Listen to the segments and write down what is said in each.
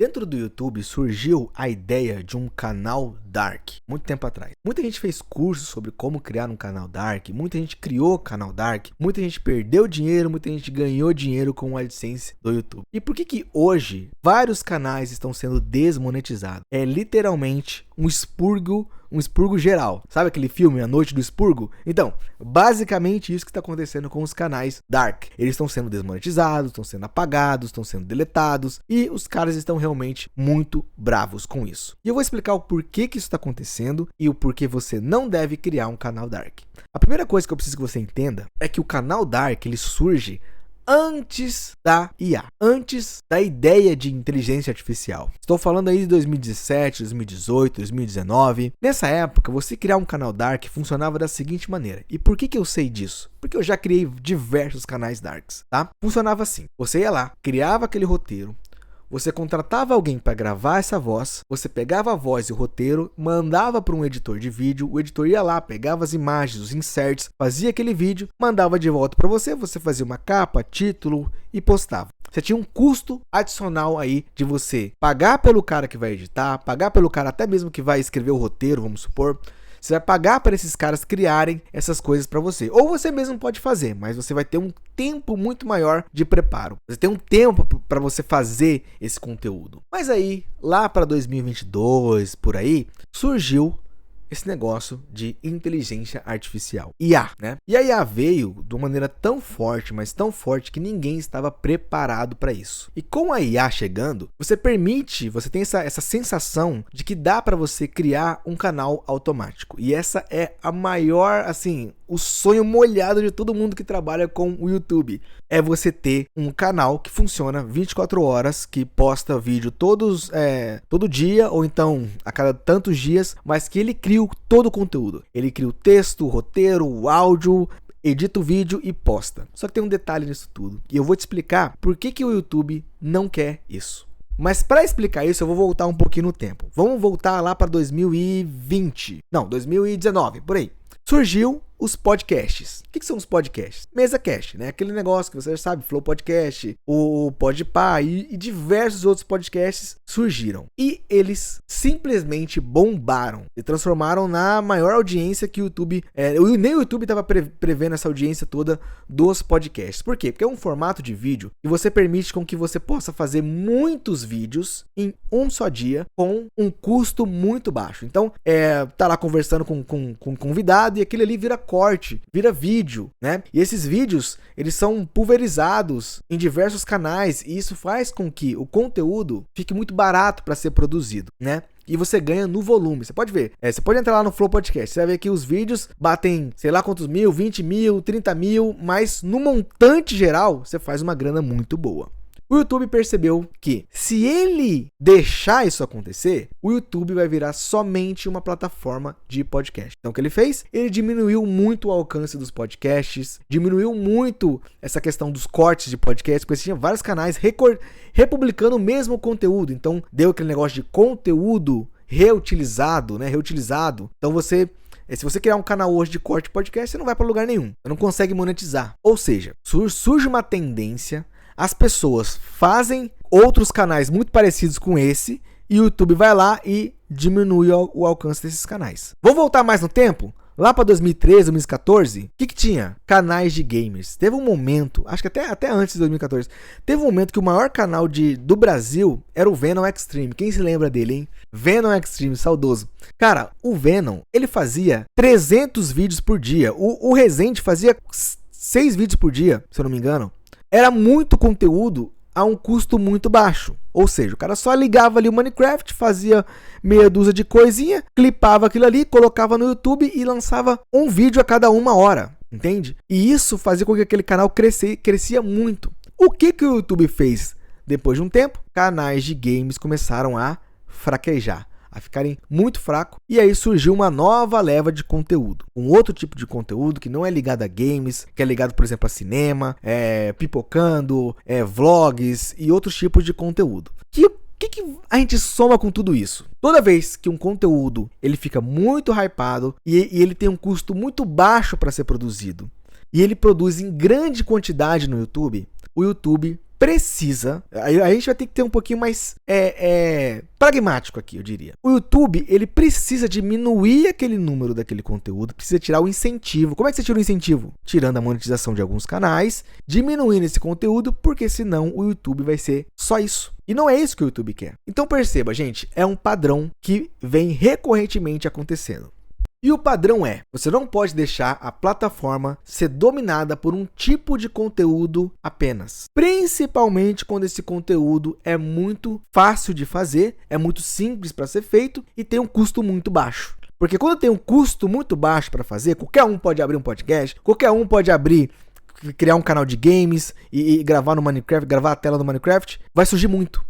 Dentro do YouTube surgiu a ideia de um canal Dark, muito tempo atrás. Muita gente fez cursos sobre como criar um canal Dark, muita gente criou canal Dark, muita gente perdeu dinheiro, muita gente ganhou dinheiro com a AdSense do YouTube. E por que hoje vários canais estão sendo desmonetizados? É literalmente um expurgo geral. Sabe aquele filme A Noite do Expurgo? Então, basicamente isso que está acontecendo com os canais Dark. Eles estão sendo desmonetizados, estão sendo apagados, estão sendo deletados e os caras estão realmente muito bravos com isso. E eu vou explicar o porquê que isso está acontecendo e o porquê você não deve criar um canal Dark. A primeira coisa que eu preciso que você entenda é que o canal Dark ele surge antes da IA, antes da ideia de inteligência artificial. Estou falando aí de 2017, 2018, 2019. Nessa época, você criar um canal Dark funcionava da seguinte maneira. E por que eu sei disso? Porque eu já criei diversos canais Darks, tá? Funcionava assim. Você ia lá, criava aquele roteiro, você contratava alguém para gravar essa voz, você pegava a voz e o roteiro, mandava para um editor de vídeo, o editor ia lá, pegava as imagens, os inserts, fazia aquele vídeo, mandava de volta para você, você fazia uma capa, título e postava. Você tinha um custo adicional aí de você pagar pelo cara que vai editar, pagar pelo cara até mesmo que vai escrever o roteiro, vamos supor. Você vai pagar para esses caras criarem essas coisas para você. Ou você mesmo pode fazer, mas você vai ter um tempo muito maior de preparo. Você tem um tempo para você fazer esse conteúdo. Mas aí, lá para 2022, por aí, surgiu esse negócio de inteligência artificial, IA, né? E a IA veio de uma maneira tão forte, mas tão forte que ninguém estava preparado para isso. E com a IA chegando, você tem essa sensação de que dá para você criar um canal automático. E essa é a maior, assim, o sonho molhado de todo mundo que trabalha com o YouTube. É você ter um canal que funciona 24 horas, que posta vídeo todo dia, ou então a cada tantos dias, mas que ele cria todo o conteúdo. Ele cria o texto, o roteiro, o áudio, edita o vídeo e posta. Só que tem um detalhe nisso tudo. E eu vou te explicar por que o YouTube não quer isso. Mas para explicar isso, eu vou voltar um pouquinho no tempo. Vamos voltar lá para 2019, por aí. Surgiu os podcasts. O que são os podcasts? MesaCast, né? Aquele negócio que você já sabe, Flow Podcast, o Podpah e diversos outros podcasts surgiram. E eles simplesmente bombaram e transformaram na maior audiência que o YouTube... nem o YouTube estava prevendo essa audiência toda dos podcasts. Por quê? Porque é um formato de vídeo que você permite com que você possa fazer muitos vídeos em um só dia com um custo muito baixo. Então, tá lá conversando com um convidado e aquilo ali vira corte, vira vídeo, né? E esses vídeos, eles são pulverizados em diversos canais e isso faz com que o conteúdo fique muito barato para ser produzido, né? E você ganha no volume. Você pode ver. Você pode entrar lá no Flow Podcast. Você vai ver que os vídeos batem, sei lá quantos mil, 20 mil, 30 mil. Mas no montante geral, você faz uma grana muito boa. O YouTube percebeu que se ele deixar isso acontecer, o YouTube vai virar somente uma plataforma de podcast. Então o que ele fez? Ele diminuiu muito o alcance dos podcasts, diminuiu muito essa questão dos cortes de podcast, porque você tinha vários canais republicando o mesmo conteúdo. Então deu aquele negócio de conteúdo reutilizado, né? Reutilizado. Então se você criar um canal hoje de corte de podcast, você não vai para lugar nenhum. Você não consegue monetizar. Ou seja, surge uma tendência. As pessoas fazem outros canais muito parecidos com esse e o YouTube vai lá e diminui o alcance desses canais. Vou voltar mais no tempo? Lá para 2013, 2014, o que tinha? Canais de gamers. Teve um momento, acho que até antes de 2014, teve um momento que o maior canal do Brasil era o Venom Extreme. Quem se lembra dele, hein? Venom Extreme, saudoso. Cara, o Venom, ele fazia 300 vídeos por dia. O Rezende fazia 6 vídeos por dia, se eu não me engano. Era muito conteúdo a um custo muito baixo. Ou seja, o cara só ligava ali o Minecraft, fazia meia dúzia de coisinha, clipava aquilo ali, colocava no YouTube e lançava um vídeo a cada 1 hora. Entende? E isso fazia com que aquele canal crescia muito. O que o YouTube fez? Depois de um tempo, canais de games começaram a fraquejar, a ficarem muito fracos, e aí surgiu uma nova leva de conteúdo. Um outro tipo de conteúdo que não é ligado a games, que é ligado, por exemplo, a cinema, pipocando, vlogs e outros tipos de conteúdo. O que a gente soma com tudo isso? Toda vez que um conteúdo ele fica muito hypado e ele tem um custo muito baixo para ser produzido, e ele produz em grande quantidade no YouTube, o YouTube precisa, aí a gente vai ter que ter um pouquinho mais pragmático aqui, eu diria. O YouTube, ele precisa diminuir aquele número daquele conteúdo, precisa tirar o incentivo. Como é que você tira o incentivo? Tirando a monetização de alguns canais, diminuindo esse conteúdo, porque senão o YouTube vai ser só isso. E não é isso que o YouTube quer. Então perceba, gente, é um padrão que vem recorrentemente acontecendo. E o padrão é, você não pode deixar a plataforma ser dominada por um tipo de conteúdo apenas. Principalmente quando esse conteúdo é muito fácil de fazer, é muito simples para ser feito e tem um custo muito baixo. Porque quando tem um custo muito baixo para fazer, qualquer um pode abrir um podcast, qualquer um pode criar um canal de games e gravar no Minecraft, gravar a tela do Minecraft, vai surgir muito.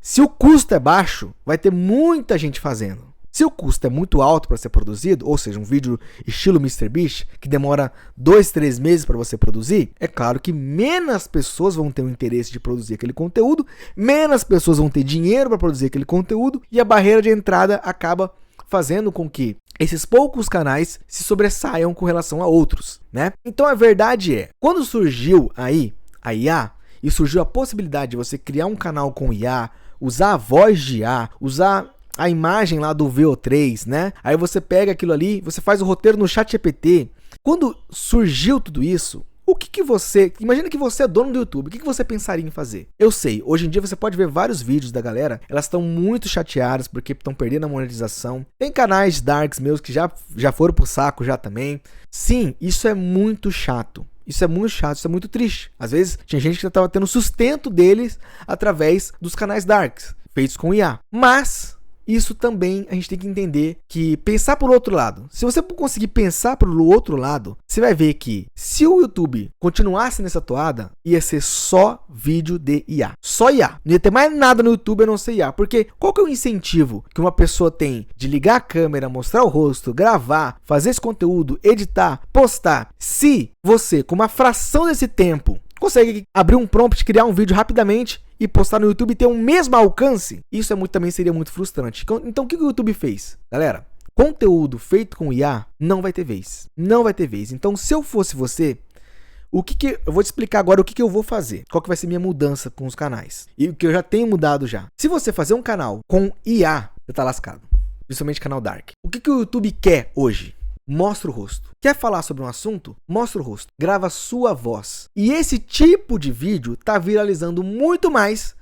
Se o custo é baixo, vai ter muita gente fazendo. Se o custo é muito alto para ser produzido, ou seja, um vídeo estilo MrBeast, que demora 2, 3 meses para você produzir, é claro que menos pessoas vão ter o interesse de produzir aquele conteúdo, menos pessoas vão ter dinheiro para produzir aquele conteúdo, e a barreira de entrada acaba fazendo com que esses poucos canais se sobressaiam com relação a outros, né? Então a verdade é, quando surgiu aí a IA, e surgiu a possibilidade de você criar um canal com IA, usar a voz de IA, usar a imagem lá do VO3, né? Aí você pega aquilo ali, você faz o roteiro no ChatGPT. Quando surgiu tudo isso, imagina que você é dono do YouTube, o que você pensaria em fazer? Eu sei, hoje em dia você pode ver vários vídeos da galera, elas estão muito chateadas porque estão perdendo a monetização. Tem canais darks meus que já foram pro saco já também. Sim, isso é muito chato. Isso é muito chato, isso é muito triste. Às vezes tinha gente que já estava tendo sustento deles através dos canais darks, feitos com IA. Mas isso também a gente tem que entender que pensar por outro lado. Se você conseguir pensar pelo outro lado, você vai ver que se o YouTube continuasse nessa toada, ia ser só vídeo de IA. Só IA. Não ia ter mais nada no YouTube a não ser IA. Porque qual que é o incentivo que uma pessoa tem de ligar a câmera, mostrar o rosto, gravar, fazer esse conteúdo, editar, postar, se você, com uma fração desse tempo, consegue abrir um prompt, criar um vídeo rapidamente e postar no YouTube e ter o mesmo alcance? Isso também seria muito frustrante. Então o que o YouTube fez? Galera, conteúdo feito com IA não vai ter vez. Não vai ter vez. Então se eu fosse você, eu vou te explicar agora o que eu vou fazer. Qual que vai ser minha mudança com os canais. E o que eu já tenho mudado já. Se você fazer um canal com IA, você tá lascado. Principalmente canal Dark. O que o YouTube quer hoje? Mostra o rosto. Quer falar sobre um assunto? Mostra o rosto. Grava sua voz. E esse tipo de vídeo tá viralizando muito mais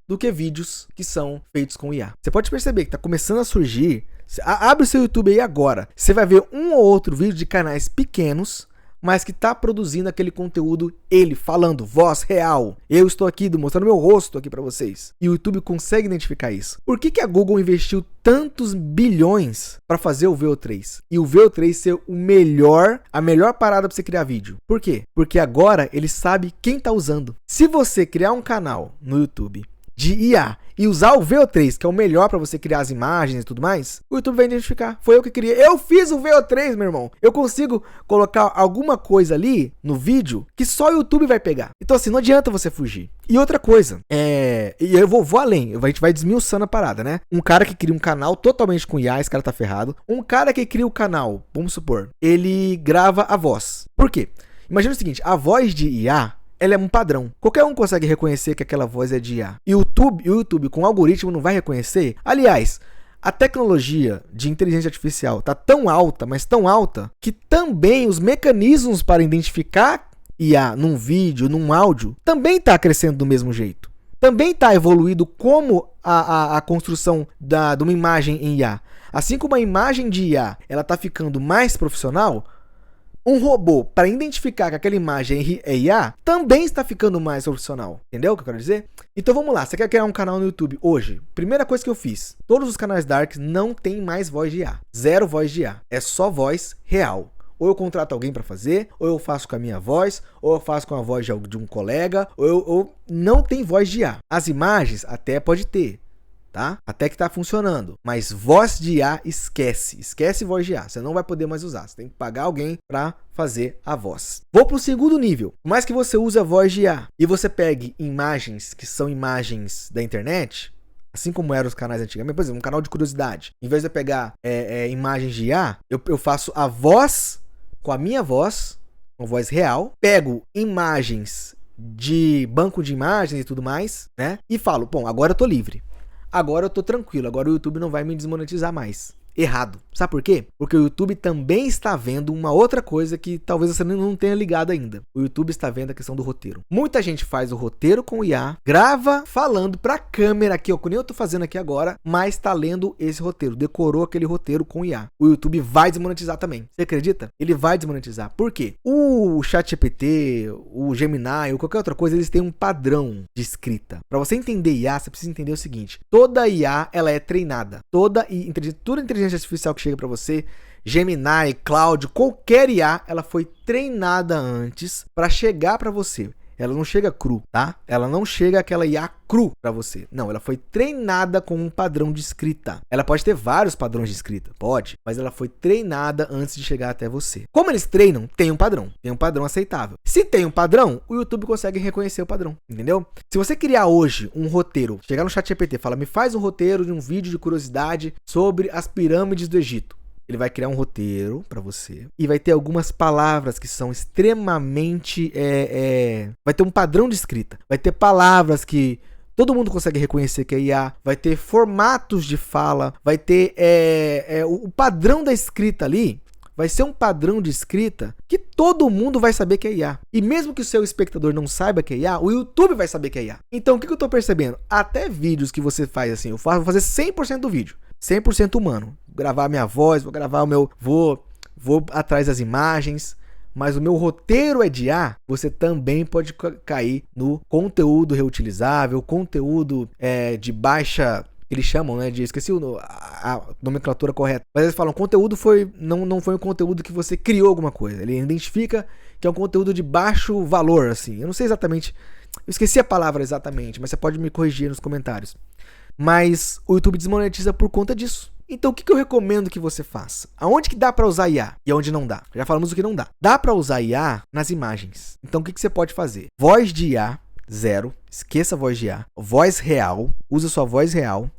do que vídeos que são feitos com IA. Você pode perceber que tá começando a surgir. Abre o seu YouTube aí agora. Você vai ver um ou outro vídeo de canais pequenos, mas que tá produzindo aquele conteúdo, ele falando, voz real. Eu estou aqui mostrando meu rosto aqui para vocês. E o YouTube consegue identificar isso. Por que a Google investiu tantos bilhões para fazer o VO3? E o VO3 ser a melhor parada para você criar vídeo. Por quê? Porque agora ele sabe quem tá usando. Se você criar um canal no YouTube de IA e usar o VO3, que é o melhor para você criar as imagens e tudo mais, o YouTube vai identificar. Foi eu que criei. Eu fiz o VO3, meu irmão. Eu consigo colocar alguma coisa ali no vídeo que só o YouTube vai pegar. Então assim, não adianta você fugir. E outra coisa, e eu vou além, a gente vai desmiuçando a parada, né? Um cara que cria um canal totalmente com IA, esse cara tá ferrado. Um cara que cria o canal, vamos supor, ele grava a voz. Por quê? Imagina o seguinte, a voz de IA, ela é um padrão. Qualquer um consegue reconhecer que aquela voz é de IA. E o YouTube com algoritmo não vai reconhecer. Aliás, a tecnologia de inteligência artificial está tão alta, mas tão alta, que também os mecanismos para identificar IA num vídeo, num áudio, também está crescendo do mesmo jeito. Também está evoluído como a construção de uma imagem em IA. Assim como a imagem de IA ela está ficando mais profissional, um robô, para identificar que aquela imagem é IA, também está ficando mais profissional. Entendeu o que eu quero dizer? Então vamos lá, você quer criar um canal no YouTube hoje? Primeira coisa que eu fiz, todos os canais Darks não tem mais voz de IA. Zero voz de IA. É só voz real. Ou eu contrato alguém para fazer, ou eu faço com a minha voz, ou eu faço com a voz de um colega, ou não tem voz de IA. As imagens até pode ter, tá? Até que tá funcionando. Mas voz de IA, esquece voz de IA. Você não vai poder mais usar. Você tem que pagar alguém para fazer a voz. Vou pro segundo nível. Por mais que você use a voz de IA e você pegue imagens que são imagens da internet, assim como eram os canais antigamente, por exemplo, um canal de curiosidade. Em vez de eu pegar imagens de IA, eu faço a voz com a minha voz, uma voz real, pego imagens de banco de imagens e tudo mais, né? E falo, bom, agora eu tô livre. Agora eu tô tranquilo, agora o YouTube não vai me desmonetizar mais. Errado. Sabe por quê? Porque o YouTube também está vendo uma outra coisa que talvez você não tenha ligado ainda. O YouTube está vendo a questão do roteiro. Muita gente faz o roteiro com o IA, grava falando pra câmera aqui, ó, que nem eu tô fazendo aqui agora, mas tá lendo esse roteiro, decorou aquele roteiro com o IA. O YouTube vai desmonetizar também. Você acredita? Ele vai desmonetizar. Por quê? O ChatGPT, o Gemini ou qualquer outra coisa, eles têm um padrão de escrita. Para você entender IA, você precisa entender o seguinte: toda IA, ela é treinada. Toda inteligência artificial que chega para você, Gemini, Claude, qualquer IA, ela foi treinada antes para chegar para você. Ela não chega cru, tá? Ela não chega aquela IA cru para você. Não, ela foi treinada com um padrão de escrita. Ela pode ter vários padrões de escrita, pode, mas ela foi treinada antes de chegar até você. Como eles treinam, tem um padrão aceitável. Se tem um padrão, o YouTube consegue reconhecer o padrão, entendeu? Se você criar hoje um roteiro, chegar no ChatGPT, fala, me faz um roteiro de um vídeo de curiosidade sobre as pirâmides do Egito. Ele vai criar um roteiro para você e vai ter algumas palavras que são extremamente... vai ter um padrão de escrita. Vai ter palavras que todo mundo consegue reconhecer que é IA. Vai ter formatos de fala. Vai ter o padrão da escrita ali. Vai ser um padrão de escrita que todo mundo vai saber que é IA. E mesmo que o seu espectador não saiba que é IA, o YouTube vai saber que é IA. Então o que eu tô percebendo? Até vídeos que você faz assim, vou fazer 100% do vídeo. 100% humano. Gravar minha voz, vou gravar o meu... Vou atrás das imagens, mas o meu roteiro é de IA, você também pode cair no conteúdo reutilizável, conteúdo de baixa... Eles chamam, né, esqueci a nomenclatura correta. Mas eles falam, conteúdo não foi um conteúdo que você criou alguma coisa. Ele identifica que é um conteúdo de baixo valor, assim. Eu não sei exatamente, eu esqueci a palavra exatamente, mas você pode me corrigir nos comentários. Mas o YouTube desmonetiza por conta disso. Então o que eu recomendo que você faça? Aonde que dá para usar IA e aonde não dá? Já falamos o que não dá. Dá para usar IA nas imagens. Então o que você pode fazer? Voz de IA, 0. Esqueça a voz de IA. Voz real. Usa sua voz real.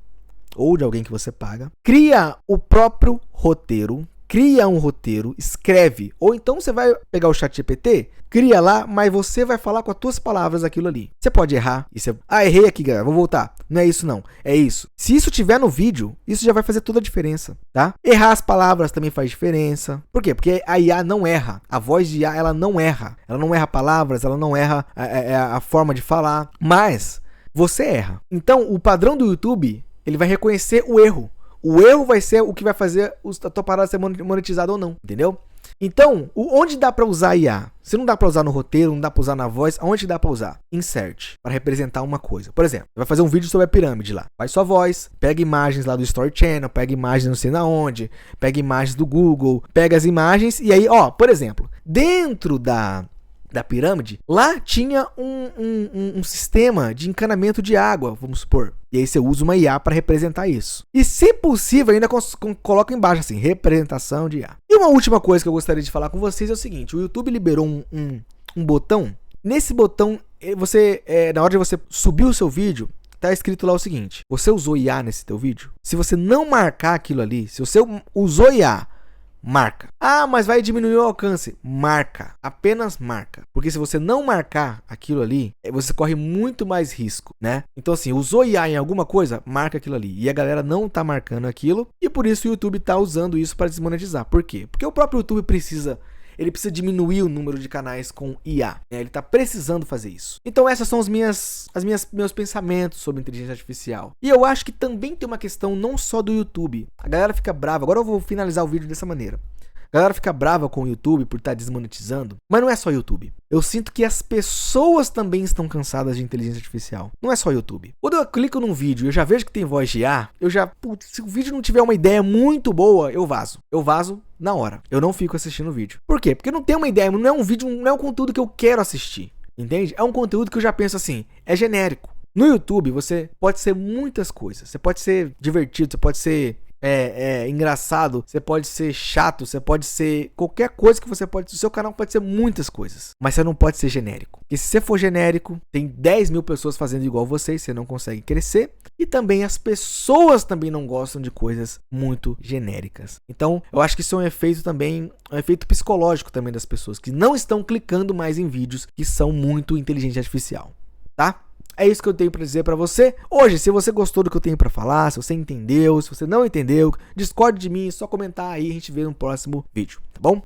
Ou de alguém que você paga. Cria o próprio roteiro. Cria um roteiro, escreve. Ou então você vai pegar o ChatGPT, cria lá, mas você vai falar com as tuas palavras aquilo ali. Você pode errar. Errei aqui, galera. Vou voltar. Não é isso, não. É isso. Se isso tiver no vídeo, isso já vai fazer toda a diferença, tá? Errar as palavras também faz diferença. Por quê? Porque a IA não erra. A voz de IA, ela não erra. Ela não erra palavras, ela não erra a forma de falar. Mas você erra. Então, o padrão do YouTube, ele vai reconhecer o erro. O erro vai ser o que vai fazer a tua parada ser monetizada ou não, entendeu? Então, onde dá para usar IA? Se não dá para usar no roteiro, não dá para usar na voz, aonde dá para usar? Insert, para representar uma coisa. Por exemplo, você vai fazer um vídeo sobre a pirâmide lá. Faz sua voz, pega imagens lá do Story Channel, pega imagens não sei na onde, pega imagens do Google, pega as imagens e aí, por exemplo, dentro da pirâmide, lá tinha um sistema de encanamento de água, vamos supor. E aí você usa uma IA para representar isso. E se possível, ainda coloca embaixo assim, representação de IA. E uma última coisa que eu gostaria de falar com vocês é o seguinte, o YouTube liberou um botão. Nesse botão, na hora de você subir o seu vídeo, tá escrito lá o seguinte, você usou IA nesse teu vídeo? Se você não marcar aquilo ali, se você usou IA, marca. Mas vai diminuir o alcance. Marca. Apenas marca. Porque se você não marcar aquilo ali, você corre muito mais risco, né? Então assim, usou IA em alguma coisa, marca aquilo ali. E a galera não tá marcando aquilo. E por isso o YouTube tá usando isso para desmonetizar. Por quê? Porque o próprio YouTube precisa diminuir o número de canais com IA. Né? Ele está precisando fazer isso. Então essas são meus pensamentos sobre inteligência artificial. E eu acho que também tem uma questão não só do YouTube. A galera fica brava. Agora eu vou finalizar o vídeo dessa maneira. A galera fica brava com o YouTube por estar desmonetizando. Mas não é só YouTube. Eu sinto que as pessoas também estão cansadas de inteligência artificial. Não é só YouTube. Quando eu clico num vídeo e eu já vejo que tem voz de IA, se o vídeo não tiver uma ideia muito boa, eu vazo. Eu vazo na hora. Eu não fico assistindo o vídeo. Por quê? Porque eu não tenho uma ideia, não é um vídeo, não é um conteúdo que eu quero assistir. Entende? É um conteúdo que eu já penso assim, é genérico. No YouTube você pode ser muitas coisas. Você pode ser divertido, você pode ser engraçado, você pode ser chato, você pode ser qualquer coisa que você pode. O seu canal pode ser muitas coisas, mas você não pode ser genérico. Porque se você for genérico, tem 10 mil pessoas fazendo igual você não consegue crescer. E também as pessoas também não gostam de coisas muito genéricas. Então, eu acho que isso é um efeito também, um efeito psicológico também das pessoas que não estão clicando mais em vídeos que são muito inteligência artificial, tá? É isso que eu tenho para dizer para você. Hoje, se você gostou do que eu tenho para falar, se você entendeu, se você não entendeu, discorde de mim, é só comentar aí, a gente vê no próximo vídeo, tá bom?